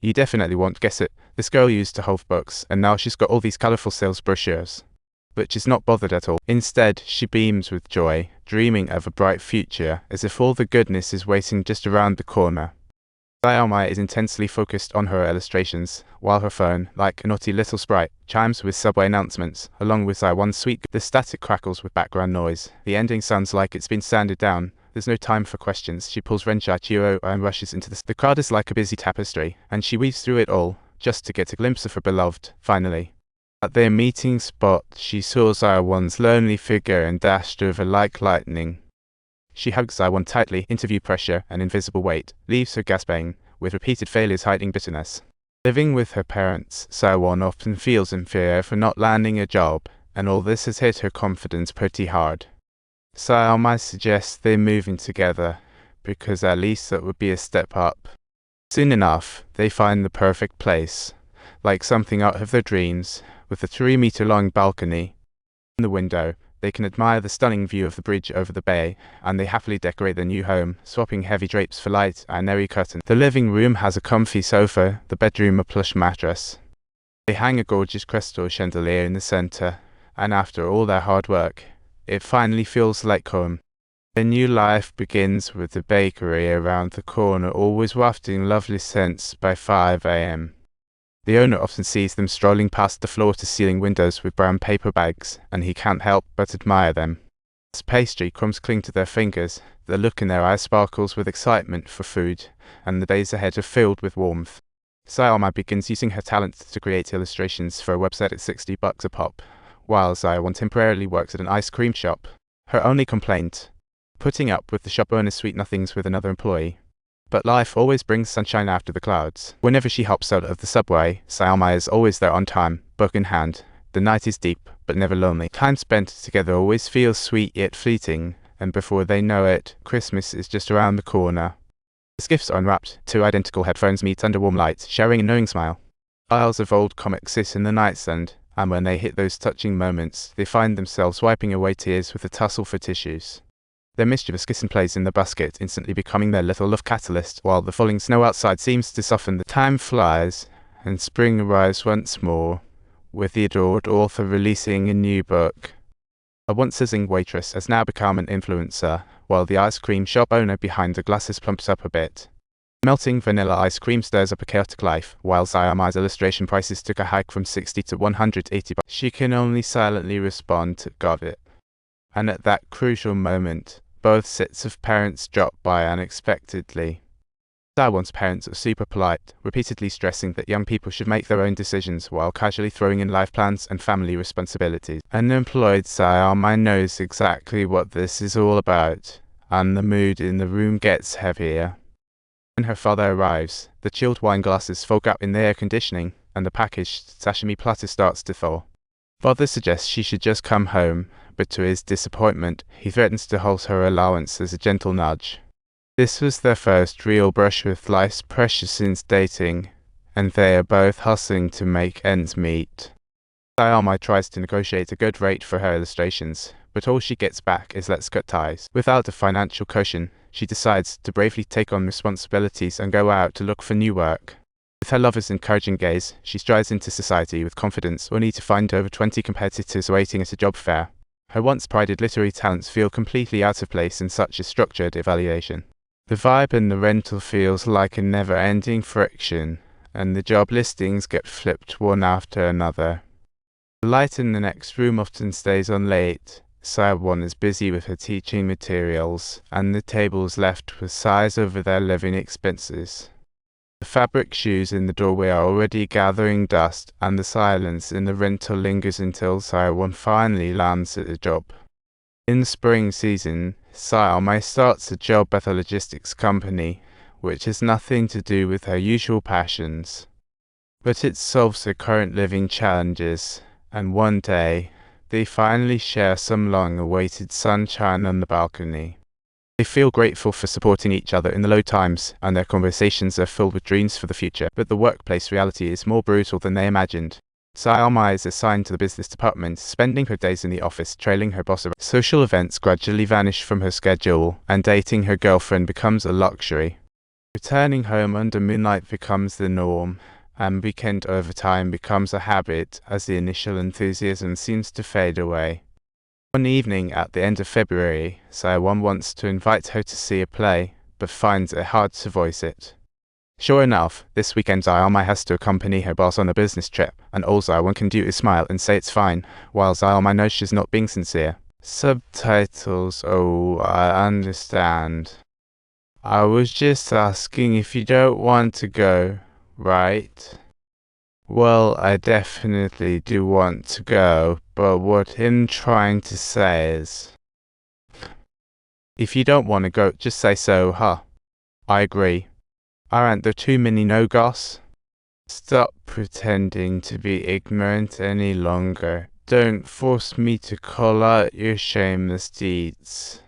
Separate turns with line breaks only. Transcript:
You definitely won't guess it. This girl used to hold books, and now she's got all these colourful sales brochures. But she's not bothered at all. Instead, she beams with joy, dreaming of a bright future, as if all the goodness is waiting just around the corner. Sayama is intensely focused on her illustrations, while her phone, like a naughty little sprite, chimes with subway announcements, along with Saiwon's sweet. The static crackles with background noise. The ending sounds like it's been sanded down. There's no time for questions. She pulls Renshai Chiro and rushes into the crowd is like a busy tapestry, and she weaves through it all, just to get a glimpse of her beloved, finally. At their meeting spot, she saw Saiwon's lonely figure and dashed over like lightning. She hugs Saiwon tightly. Interview pressure, an invisible weight, leaves her gasping, with repeated failures hiding bitterness. Living with her parents, Saiwon often feels inferior for not landing a job, and all this has hit her confidence pretty hard. Sayama suggests they move in together, because at least that would be a step up. Soon enough, they find the perfect place, like something out of their dreams, with a 3-meter-long balcony. In the window, they can admire the stunning view of the bridge over the bay, and they happily decorate their new home, swapping heavy drapes for light and airy curtains. The living room has a comfy sofa, the bedroom a plush mattress. They hang a gorgeous crystal chandelier in the center, and after all their hard work, it finally feels like home. Their new life begins with the bakery around the corner always wafting lovely scents by 5 a.m. The owner often sees them strolling past the floor-to-ceiling windows with brown paper bags, and he can't help but admire them. As pastry crumbs cling to their fingers, the look in their eyes sparkles with excitement for food, and the days ahead are filled with warmth. Sayama begins using her talent to create illustrations for a website at $60 a pop, while Saiwon temporarily works at an ice cream shop. Her only complaint: putting up with the shop owner's sweet nothings with another employee. But life always brings sunshine after the clouds. Whenever she hops out of the subway, Sayama is always there on time, book in hand. The night is deep, but never lonely. Time spent together always feels sweet yet fleeting, and before they know it, Christmas is just around the corner. As gifts are unwrapped, 2 identical headphones meet under warm light, sharing a knowing smile. Piles of old comics sit in the nightstand, and when they hit those touching moments, they find themselves wiping away tears with a tussle for tissues. Their mischievous kissing plays in the basket, instantly becoming their little love catalyst, while the falling snow outside seems to soften. The time flies, and spring arrives once more, with the adored author releasing a new book. A once sizzling waitress has now become an influencer, while the ice cream shop owner behind the glasses plumps up a bit. Melting vanilla ice cream stirs up a chaotic life, while Sayama's illustration prices took a hike from $60 to $180. She can only silently respond to "got it." And at that crucial moment, both sets of parents drop by unexpectedly. Saiwon's parents are super polite, repeatedly stressing that young people should make their own decisions while casually throwing in life plans and family responsibilities. Unemployed Sayama knows exactly what this is all about, and the mood in the room gets heavier. When her father arrives, the chilled wine glasses fog up in the air conditioning, and the packaged sashimi platter starts to thaw. Father suggests she should just come home, but to his disappointment, he threatens to halt her allowance as a gentle nudge. This was their first real brush with life's pressure since dating, and they are both hustling to make ends meet. Sayama tries to negotiate a good rate for her illustrations, but all she gets back is "let's cut ties." Without a financial cushion, she decides to bravely take on responsibilities and go out to look for new work. With her lover's encouraging gaze, she strides into society with confidence, only to find over 20 competitors waiting at a job fair. Her once prided literary talents feel completely out of place in such a structured evaluation. The vibe in the rental feels like a never-ending friction, and the job listings get flipped one after another. The light in the next room often stays on late. Saiwon is busy with her teaching materials, and the tables left with sighs over their living expenses. The fabric shoes in the doorway are already gathering dust, and the silence in the rental lingers until Saiwon finally lands at the job. In the spring season, Sayama starts a job at a logistics company, which has nothing to do with her usual passions. But it solves her current living challenges, and one day, they finally share some long-awaited sunshine on the balcony. They feel grateful for supporting each other in the low times, and their conversations are filled with dreams for the future. But the workplace reality is more brutal than they imagined. Sayama is assigned to the business department, spending her days in the office trailing her boss around. Social events gradually vanish from her schedule, and dating her girlfriend becomes a luxury. Returning home under moonlight becomes the norm, and weekend overtime becomes a habit as the initial enthusiasm seems to fade away. One evening at the end of February, Sayawan wants to invite her to see a play, but finds it hard to voice it. Sure enough, this weekend Zayama has to accompany her boss on a business trip, and all Zayama can do is smile and say it's fine, while Zayama knows she's not being sincere. Subtitles, oh, I understand. I was just asking if you don't want to go, right? Well, I definitely do want to go, but what I'm trying to say is, if you don't want to go, just say so, huh? I agree. Aren't there too many no-goss? Stop pretending to be ignorant any longer. Don't force me to call out your shameless deeds.